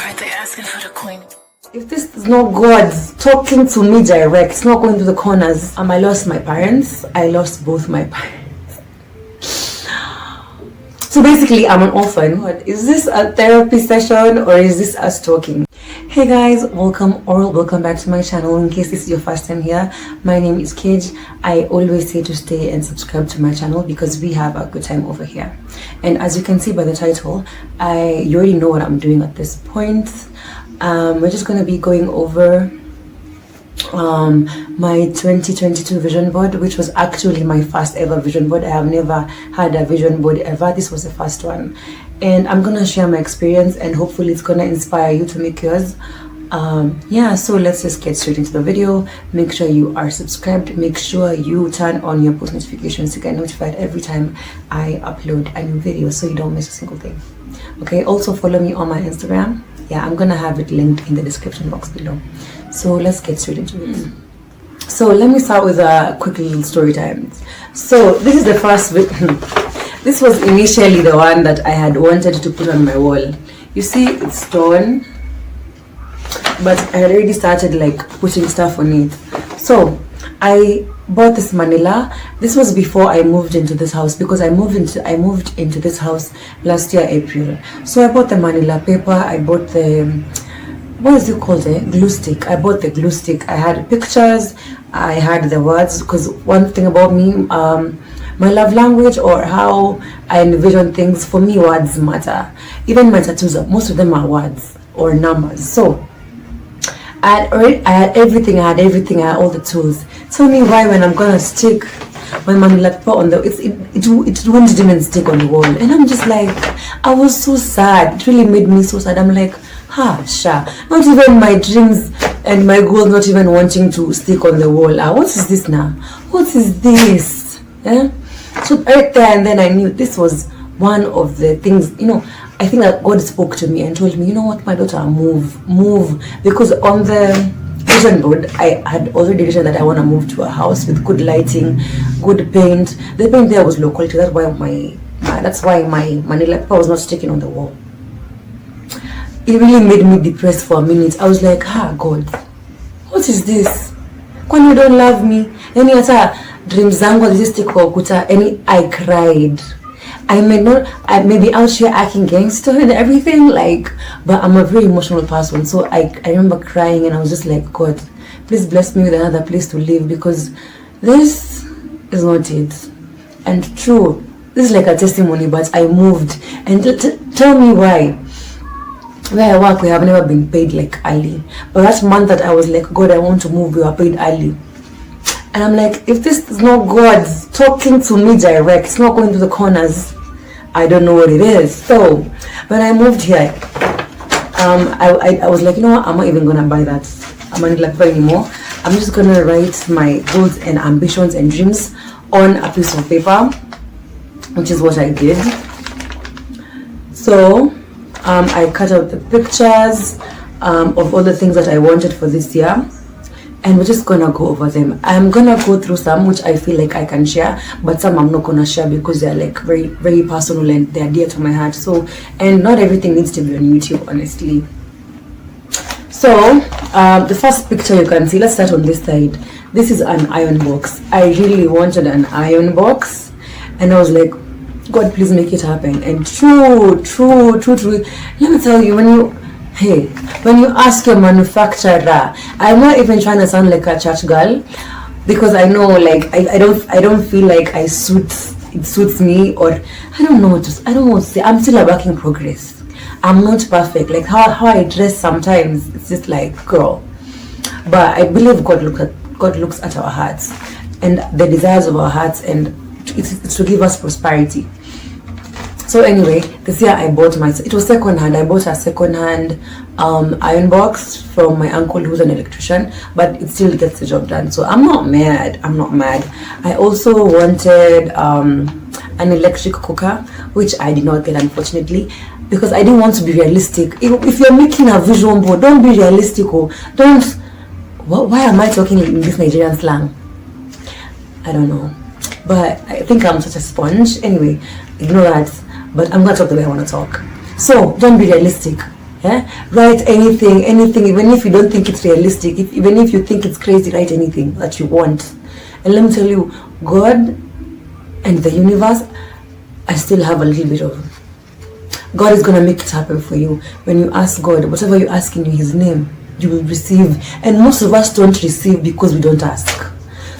Alright, they asking for the queen. If this is not God talking to me direct, it's not going to the corners. I lost my parents. I lost both my parents. So basically, I'm an orphan. Is this a therapy session or is this us talking? Hey guys, welcome back to my channel. In case this is your first time here, my name is Kej. I always say to stay and subscribe to my channel because we have a good time over here. And as you can see by the title, you already know what I'm doing at this point. We're just going to be going over my 2022 vision board, which was actually my first ever vision board. I have never had a vision board ever. This was the first one, and I'm gonna share my experience and hopefully it's gonna inspire you to make yours. Yeah, so let's just get straight into the video. Make sure you are subscribed. Make sure you turn on your post notifications to get notified every time I upload a new video so you don't miss a single thing. Okay, also follow me on my Instagram. Yeah, I'm gonna have it linked in the description box below. So let's get straight into it. So let me start with a quick little story time. So this is the first this was initially the one that I had wanted to put on my wall. You see, it's torn, but I had already started like putting stuff on it. So I bought this manila. This was before I moved into this house because I moved into this house last year April. So I bought the manila paper. I bought the, what is it called, glue stick. I bought the glue stick. I had pictures, I had the words, because one thing about me, my love language or how I envision things, for me words matter. Even my tattoos, most of them are words or numbers. So I had everything, I had all the tools. Tell me why when I'm gonna stick my manila paper on the, it won't even stick on the wall. And I'm just like, I was so sad. It really made me so sad. I'm like, not even my dreams and my goals not even wanting to stick on the wall. What is this now? What is this? So right there and then I knew this was one of the things, I think that God spoke to me and told me, you know what, my daughter, move. Because on the vision board, I had already vision that I want to move to a house with good lighting, good paint. The paint there was low quality. That's why my manila paper was not sticking on the wall. It really made me depressed for a minute. I was like, God, what is this? When you don't love me, any other dreams zangu stick or kuta, any I cried. I may not, maybe out here acting gangster and everything, like, but I'm a very emotional person. So I remember crying and I was just like, God, please bless me with another place to live because this is not it. And true, this is like a testimony, but I moved. And tell me why. Where I work, we have never been paid like early. But that month that I was like, God, I want to move, we were paid early. And I'm like, if this is not God talking to me direct, it's not going to the corners, I don't know what it is. So when I moved here, I was like, you know what, I'm not even gonna buy that manila paper anymore. I'm just gonna write my goals and ambitions and dreams on a piece of paper, which is what I did. So I cut out the pictures of all the things that I wanted for this year, and we're just gonna go over them. I'm gonna go through some which I feel like I can share, but some I'm not gonna share because they're like very, very personal and they're dear to my heart. So, and not everything needs to be on YouTube, honestly. So the first picture you can see, let's start on this side. This is an iron box. I really wanted an iron box, and I was like, God, please make it happen. And true. Let me tell you, when you ask your manufacturer, I'm not even trying to sound like a church girl, because I know, like, I don't feel like it suits me, or I don't know what to say. I'm still a work in progress. I'm not perfect. Like how I dress sometimes, it's just like, girl. But I believe God looks at our hearts and the desires of our hearts, and it's to give us prosperity. So anyway, this year I bought it was second hand. I bought a second hand iron box from my uncle who's an electrician, but it still gets the job done. So I'm not mad. I also wanted an electric cooker, which I did not get, unfortunately, because I didn't want to be realistic. If you're making a vision board, don't be realistic. Why am I talking in this Nigerian slang? I don't know. But I think I'm such a sponge. Anyway, ignore that. But I'm going to talk the way I want to talk. So don't be realistic. Write anything, even if you don't think it's realistic, even if you think it's crazy, write anything that you want. And let me tell you, God and the universe, I still have a little bit of, God is going to make it happen for you. When you ask God, whatever you ask in his name, you will receive. And most of us don't receive because we don't ask.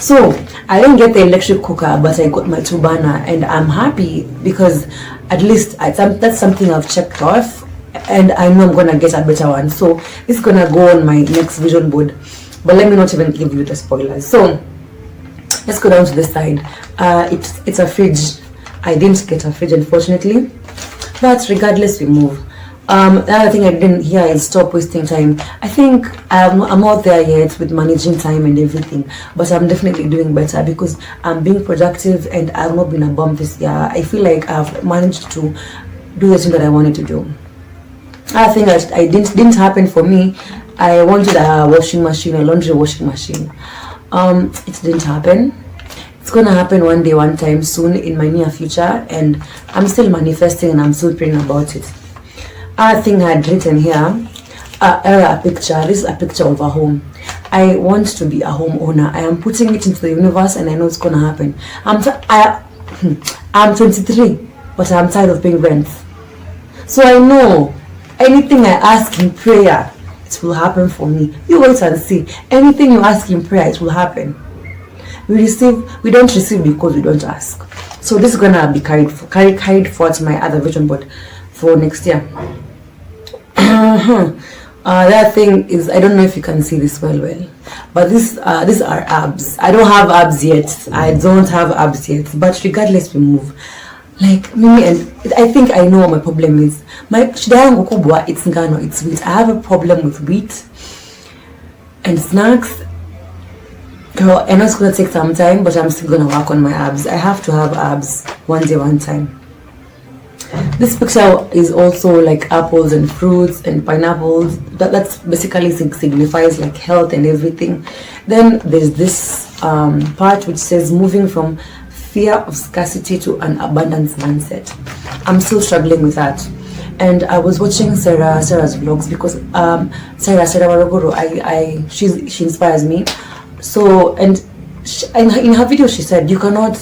So I didn't get the electric cooker, but I got my 2 burner, and I'm happy because at least that's something I've checked off, and I know I'm gonna get a better one. So it's gonna go on my next vision board, but let me not even give you the spoilers. So let's go down to the side. It's a fridge. I didn't get a fridge, unfortunately, but regardless, we move. The other thing I didn't hear is stop wasting time. I think I'm not there yet with managing time and everything, but I'm definitely doing better because I'm being productive and I've not been a bum this year. I feel like I've managed to do the thing that I wanted to do. I think that I didn't happen for me. I wanted a washing machine, a laundry washing machine. It didn't happen. It's gonna happen one day, one time soon in my near future, and I'm still manifesting and I'm still praying about it. I think I had written here a picture. This is a picture of a home. I want to be a homeowner. I am putting it into the universe, and I know it's gonna happen. I'm 23, but I'm tired of paying rent. So I know anything I ask in prayer, it will happen for me. You wait and see. Anything you ask in prayer, it will happen. We don't receive because we don't ask. So this is gonna be carried forward to my other vision board for next year. The other thing is, I don't know if you can see this well, but these are abs. I don't have abs yet. But regardless, we move. Like Mimi, and I think I know what my problem is. My shida yangu kubwa, it's ngano, it's wheat. I have a problem with wheat and snacks. Girl, I know it's gonna take some time, but I'm still gonna work on my abs. I have to have abs one day, one time. This picture is also like apples and fruits and pineapples. That's basically signifies like health and everything. Then there's this part which says moving from fear of scarcity to an abundance mindset. I'm still struggling with that. And I was watching Sarah's vlogs because Sarah Warogoro, she inspires me. So, and in her video she said you cannot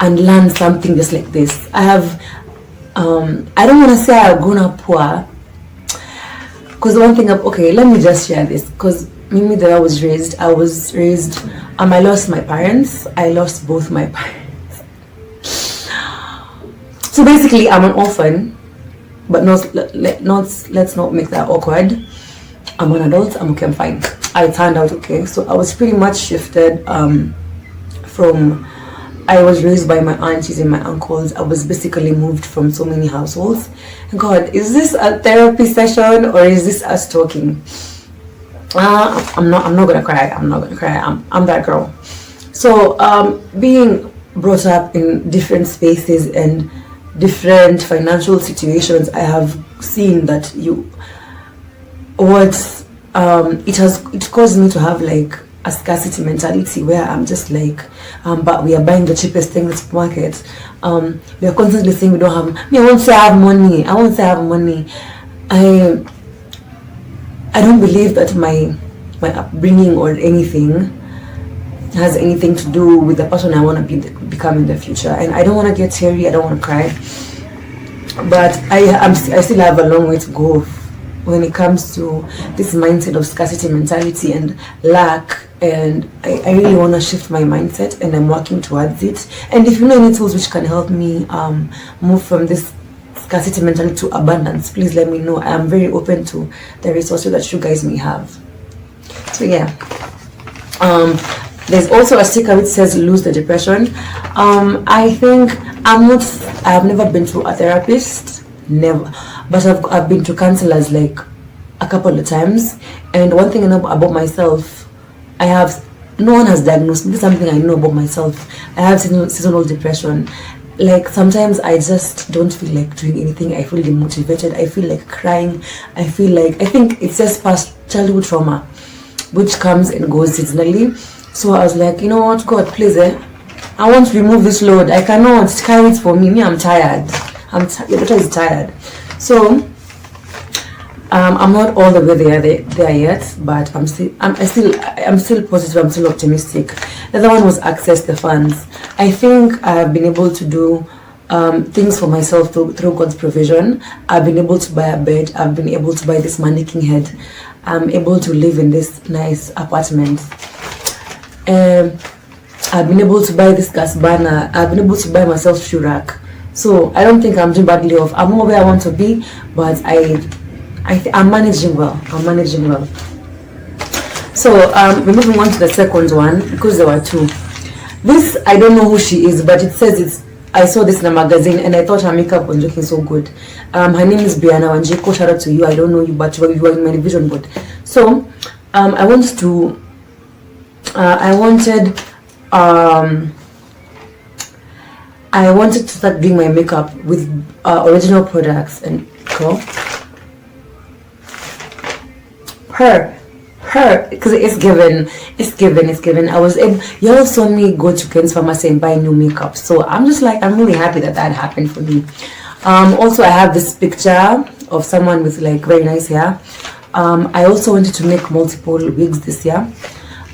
unlearn something just like this. I don't want to say I've grown up poor, because one thing let me just share this, because Mimi, that I was raised, I lost my parents. I lost both my parents. So basically I'm an orphan, but let's not make that awkward. I'm an adult, I'm okay, I'm fine. I turned out okay. So I was pretty much shifted from, I was raised by my aunties and my uncles. I was basically moved from so many households. God, is this a therapy session or is this us talking? I'm not gonna cry. I'm that girl. So being brought up in different spaces and different financial situations, I have seen that it caused me to have like a scarcity mentality where I'm just like, but we are buying the cheapest thing in the supermarket. We are constantly saying we don't have. I won't say I have money. I don't believe that my upbringing or anything has anything to do with the person I want to become in the future. And I don't want to get teary. I don't want to cry. But I still have a long way to go when it comes to this mindset of scarcity mentality and lack. And I really want to shift my mindset, and I'm working towards it. And if you know any tools which can help me move from this scarcity mentality to abundance, please let me know. I am very open to the resources that you guys may have. So yeah, there's also a sticker which says lose the depression. I think I have never been to a therapist, never, but I've been to counselors like a couple of times. And one thing I know about myself, no one has diagnosed me. This is something I know about myself. I have seasonal depression. Like sometimes I just don't feel like doing anything. I feel demotivated. I feel like crying. I think it's just past childhood trauma, which comes and goes seasonally. So I was like, you know what, God, please, I want to remove this load. I cannot carry it for me. I'm tired. Your daughter is tired. So I'm not all the way there yet, but I'm still positive. I'm still optimistic. The other one was access the funds. I think I've been able to do things for myself through God's provision. I've been able to buy a bed. I've been able to buy this mannequin head. I'm able to live in this nice apartment. I've been able to buy this gas burner. I've been able to buy myself shoe rack. So I don't think I'm doing badly off. I'm not where I want to be, but I'm managing well. So we're moving on to the second one because there were two. This, I don't know who she is, but it says I saw this in a magazine and I thought her makeup was looking so good. Her name is Brianna Wanjiko. Shout out to you. I don't know you, but you are in my vision board. So I wanted to start doing my makeup with original products and her because it's given. I was able, y'all saw me go to Ken's Pharmacy and buy new makeup, so I'm just like, I'm really happy that happened for me. Also I have this picture of someone with like very nice hair. I also wanted to make multiple wigs this year.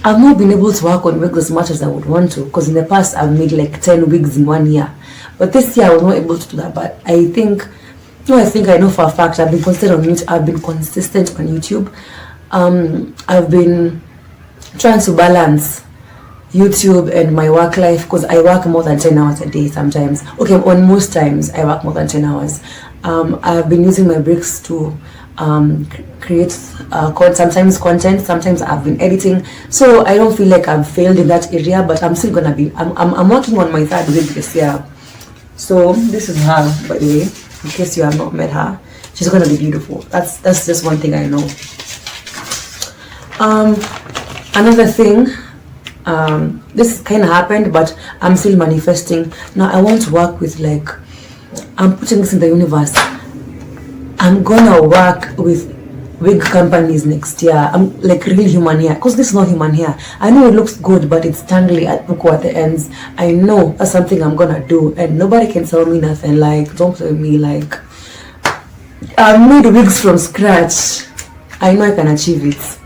I've not been able to work on wigs as much as I would want to, because in the past I've made like 10 wigs in 1 year, but this year I was not able to do that. But I know for a fact I've been consistent on YouTube. I've been trying to balance YouTube and my work life, because I work more than 10 hours a day sometimes. Okay, on most times I work more than 10 hours. I've been using my breaks to create sometimes content, sometimes I've been editing, so I don't feel like I've failed in that area, but I'm still gonna be, I'm working on my third wig this year. So this is her, by the way, in case you have not met her. She's gonna be beautiful. That's just one thing I know. Another thing, this kind of happened, but I'm still manifesting. Now I want to work with, like, I'm putting this in the universe. I'm gonna work with wig companies next year. I'm like real human hair, because this is not human hair. I know it looks good, but it's tangly at the ends. I know that's something I'm gonna do, and nobody can tell me nothing. Like, don't tell me, like, I made wigs from scratch. I know I can achieve it.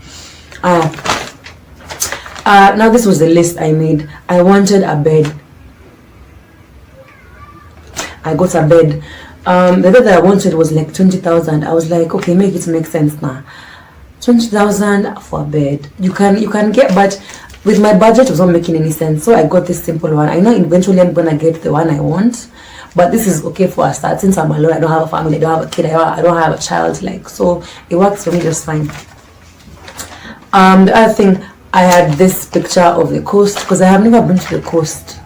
Now this was the list I made. I wanted a bed. I got a bed. The bed that I wanted was like 20,000. I was like, okay, make it make sense now. 20,000 for a bed. You can get, but with my budget it was not making any sense. So I got this simple one. I know eventually I'm gonna get the one I want, but this is okay for a start. Since I'm alone, I don't have a family, I don't have a kid, I don't have a child, like, so it works for me just fine. The other thing, I had this picture of the coast, because I have never been to the coast.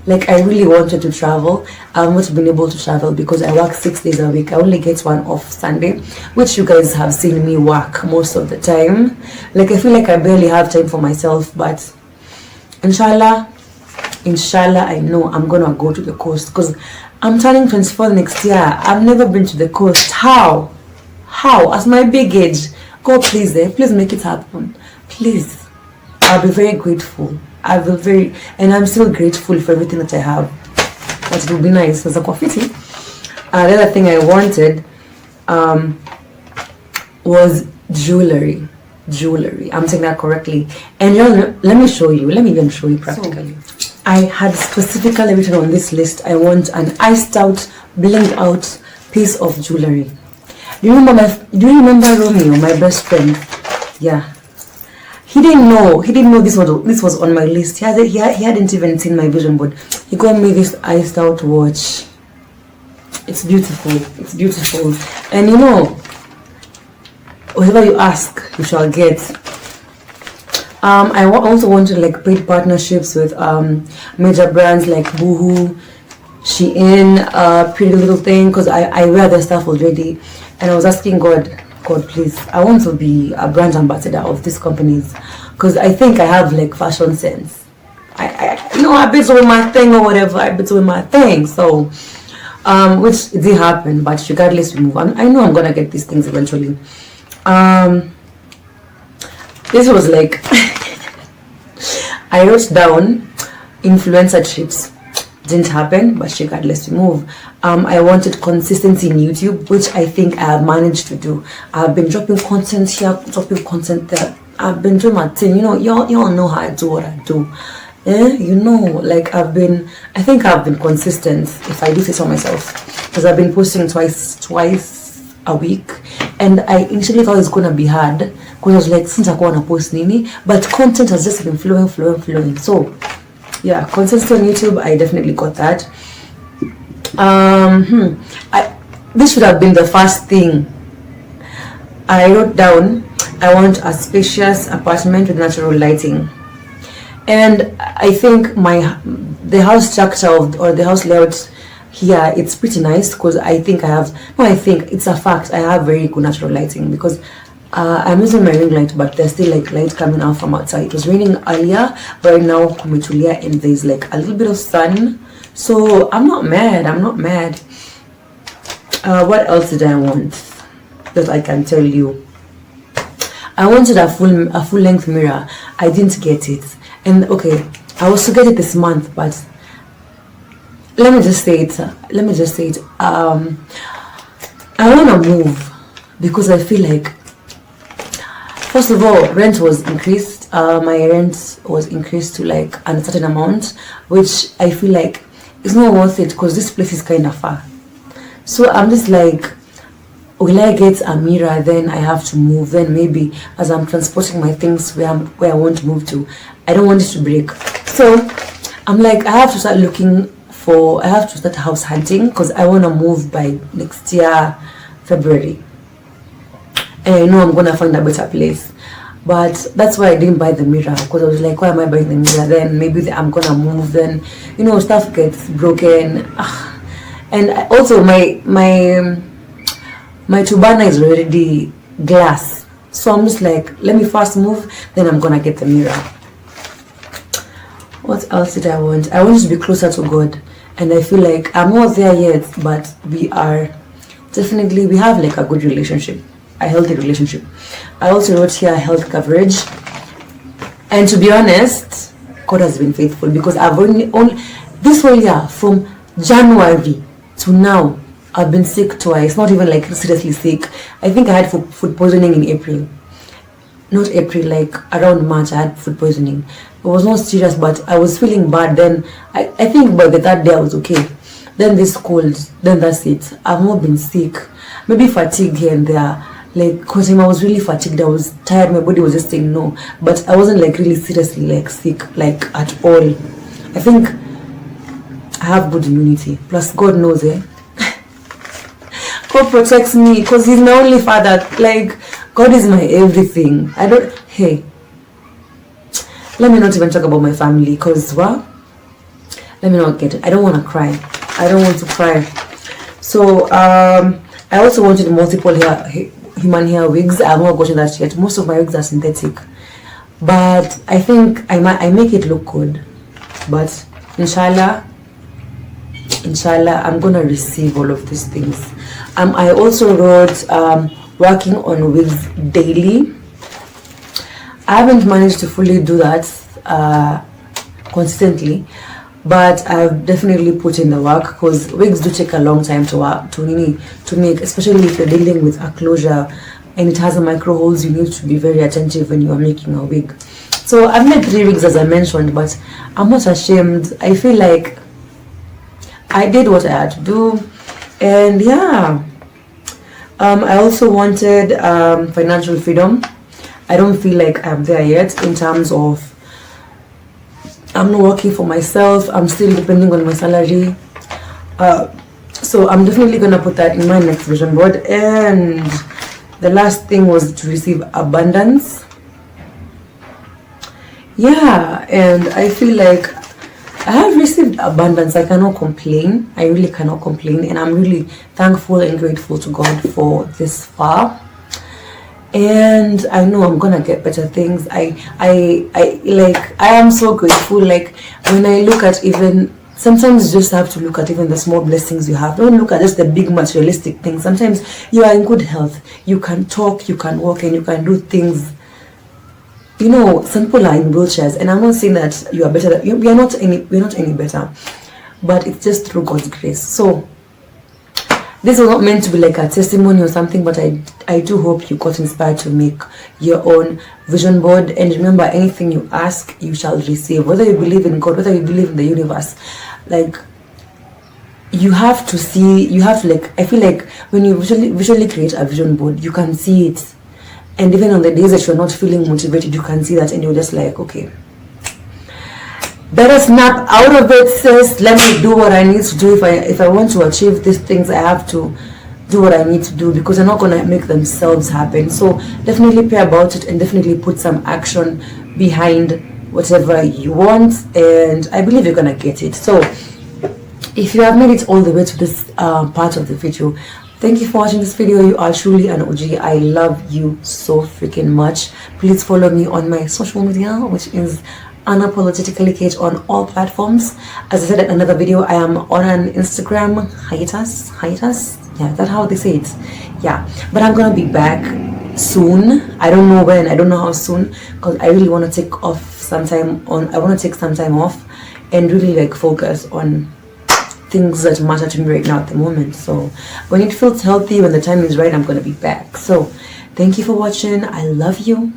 Like, I really wanted to travel. I've not been able to travel because I work 6 days a week. I only get one off Sunday, which you guys have seen me work most of the time. Like, I feel like I barely have time for myself, but inshallah, I know I'm gonna go to the coast, because I'm turning 24 next year. I've never been to the coast. How? At my big age? God, please make it happen. Please. I'll be very grateful. And I'm still grateful for everything that I have. But it will be nice as a coffee. The other thing I wanted was jewelry. I'm saying that correctly. And let me show you. Let me even show you practically. So, I had specifically written on this list, I want an iced out, blinged out piece of jewelry. Do you remember Romeo, my best friend? Yeah. He didn't know this was on my list. He hadn't even seen my vision board. He got me this iced out watch. It's beautiful. And you know, whatever you ask, you shall get. I also wanted like paid partnerships with major brands like Boohoo, Shein, Pretty Little Thing, because I wear their stuff already. And I was asking God, please, I want to be a brand ambassador of these companies, because I think I have like fashion sense. I bet with my thing or whatever. So, which did happen, but regardless, we move on. I know I'm gonna get these things eventually. This was like I wrote down influencer trips. didn't happen, but regardless, we move. I wanted consistency in YouTube, which I think I have managed to do. I've been dropping content here, dropping content there. I've been doing my thing. You know, y'all know how I do what I do. You know, like I think I've been consistent, if I do say so myself, because I've been posting twice a week, and I initially thought it's gonna be hard, because I was like, since I want to post nini, but content has just been flowing. So yeah, consistency on YouTube, I definitely got that. This should have been the first thing I wrote down. I want a spacious apartment with natural lighting. And I think the house structure or the house layout here, it's pretty nice, because I think it's a fact, I have very good natural lighting, because I'm using my ring light, but there's still like light coming out from outside. It was raining earlier, but right now kumetulia and there's like a little bit of sun, so I'm not mad. What else did I want that I can tell you? I wanted a full length mirror. I didn't get it. And okay, I was to get it this month, but let me just say it. I want to move, because I feel like, first of all, rent was increased. My rent was increased to like a certain amount, which I feel like is not worth it, because this place is kind of far. So I'm just like, will I get a mirror, then I have to move, then maybe as I'm transporting my things where I want to move to, I don't want it to break. So I'm like, I have to start house hunting, because I want to move by next year February, and I know I'm gonna find a better place. But that's why I didn't buy the mirror, because I was like, why am I buying the mirror? Then maybe I'm gonna move, then stuff gets broken. And also my Tubana is already glass, so I'm just like, let me first move, then I'm gonna get the mirror. What else did I want? I wanted to be closer to God, and I feel like I'm not there yet, but we have like a good relationship, a healthy relationship. I also wrote here health coverage, and to be honest, God has been faithful, because I've only this whole year, from January to now, I've been sick twice. Not even like seriously sick. I think I had food poisoning in April. Not April, like around March I had food poisoning. It was not serious, but I was feeling bad. Then I think by the third day I was okay. Then this cold, then that's it. I've not been sick. Maybe fatigue here and there. Like, because I was really fatigued, I was tired, my body was just saying no. But I wasn't like really seriously like sick, like at all. I think I have good immunity. Plus God knows, God protects me, because He's my only father. Like, God is my everything. Let me not even talk about my family, because let me not get it. I don't want to cry. I don't want to cry. So I also wanted multiple human hair wigs. I have not gotten that yet. Most of my wigs are synthetic, but I think I make it look good. But inshallah, I'm gonna receive all of these things. I also wrote working on wigs daily. I haven't managed to fully do that consistently, but I've definitely put in the work, because wigs do take a long time to make, especially if you're dealing with a closure and it has a micro holes. You need to be very attentive when you are making a wig. So I've made 3 wigs, as I mentioned, but I'm not ashamed. I feel like I did what I had to do, and yeah. I also wanted financial freedom. I don't feel like I'm there yet, in terms of I'm not working for myself. I'm still depending on my salary. So I'm definitely gonna put that in my next vision board. And the last thing was to receive abundance. Yeah, and I feel like I have received abundance. I cannot complain. I really cannot complain, and I'm really thankful and grateful to God for this far. And I know I'm gonna get better things. I am so grateful. Like, when I look at, even sometimes you just have to look at even the small blessings you have. Don't look at just the big materialistic things. Sometimes you are in good health. You can talk, you can walk, and you can do things. Some people are in wheelchairs, and I'm not saying that you are better. We're not any better, but it's just through God's grace. So this was not meant to be like a testimony or something, but I do hope you got inspired to make your own vision board. And remember, anything you ask, you shall receive. Whether you believe in God, whether you believe in the universe, like, you have to see, you have to, like, I feel like when you visually create a vision board, you can see it. And even on the days that you're not feeling motivated, you can see that, and you're just like, okay, better snap out of it, sis. Let me do what I need to do. If I want to achieve these things, I have to do what I need to do, because they're not going to make themselves happen. So definitely pray about it and definitely put some action behind whatever you want, and I believe you're going to get it. So if you have made it all the way to this part of the video, thank you for watching this video. You are truly an OG. I love you so freaking much. Please follow me on my social media, which is Unapologetically Kate on all platforms. As I said in another video, I am on an Instagram hiatus. Yeah, that's how they say it. Yeah, but I'm gonna be back soon. I don't know when, I don't know how soon, because I really want to take off some time on. I want to take some time off and really like focus on things that matter to me right now at the moment. So when it feels healthy, when the time is right, I'm gonna be back. So thank you for watching. I love you.